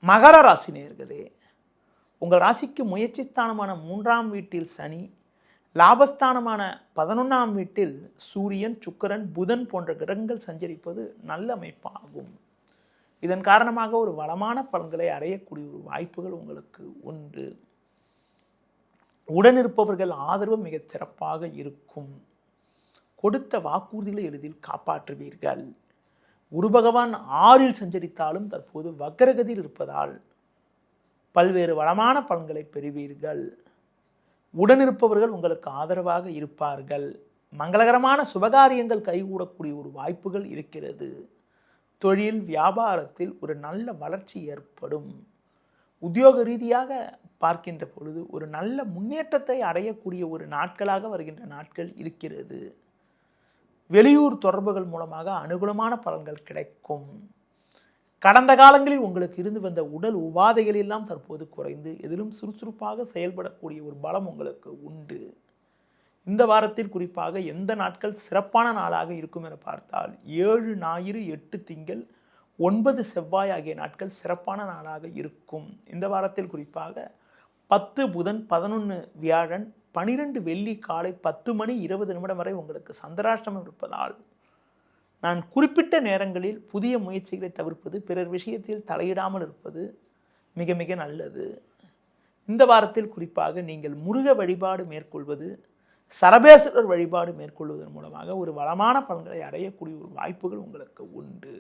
மகர ராசி நேயர்களே, உங்கள் ராசிக்கு முயற்சி ஸ்தானமான 3ஆம் வீட்டில் சனி, லாபஸ்தானமான 11ஆம் வீட்டில் சூரியன், சுக்கிரன், புதன் போன்ற கிரகங்கள் சஞ்சரிப்பது நல்ல அமைப்பாகும். இதன் காரணமாக ஒரு வளமான பலன்களை அடையக்கூடிய ஒரு வாய்ப்புகள் உங்களுக்கு உண்டு. உடனிருப்பவர்கள் ஆதரவு மிக சிறப்பாக இருக்கும். கொடுத்த வாக்குறுதிகளை எளிதில் காப்பாற்றுவீர்கள். குரு பகவான் 6இல் சஞ்சரித்தாலும் தற்போது வக்ரகதியில் இருப்பதால் பல்வேறு வளமான பலன்களை பெறுவீர்கள். உடனிருப்பவர்கள் உங்களுக்கு ஆதரவாக இருப்பார்கள். மங்களகரமான சுபகாரியங்கள் கைகூடக்கூடிய ஒரு வாய்ப்புகள் இருக்கிறது. தொழில் வியாபாரத்தில் ஒரு நல்ல வளர்ச்சி ஏற்படும். உத்தியோக ரீதியாக பார்க்கின்ற பொழுது ஒரு நல்ல முன்னேற்றத்தை அடையக்கூடிய ஒரு நாட்களாக வருகின்ற நாட்கள் இருக்கிறது. வெளியூர் தொடர்புகள் மூலமாக அனுகூலமான பலன்கள் கிடைக்கும். கடந்த காலங்களில் உங்களுக்கு இருந்து வந்த உடல் உபாதைகள் எல்லாம் தற்போது குறைந்து எதிலும் சுறுசுறுப்பாக செயல்படக்கூடிய ஒரு பலம் உங்களுக்கு உண்டு. இந்த வாரத்தில் குறிப்பாக எந்த நாட்கள் சிறப்பான நாளாக இருக்கும் என பார்த்தால் 7 ஞாயிறு, 8 திங்கள், 9 செவ்வாய் ஆகிய நாட்கள் சிறப்பான நாளாக இருக்கும். இந்த வாரத்தில் குறிப்பாக 10 புதன், 11 வியாழன், 12 வெள்ளி காலை 10 மணி 20 நிமிடம் வரை உங்களுக்கு சந்திராஷ்டமம் இருப்பதால் நான் குறிப்பிட்ட நேரங்களில் புதிய முயற்சிகளை தவிர்ப்பது, பிறர் விஷயத்தில் தலையிடாமல் இருப்பது மிக மிக நல்லது. இந்த வாரத்தில் குறிப்பாக நீங்கள் முருக வழிபாடு மேற்கொள்வது, சரபேஸ்வரர் வழிபாடு மேற்கொள்வதன் மூலமாக ஒரு வளமான பலன்களை அடையக்கூடிய ஒரு வாய்ப்புகள் உங்களுக்கு உண்டு.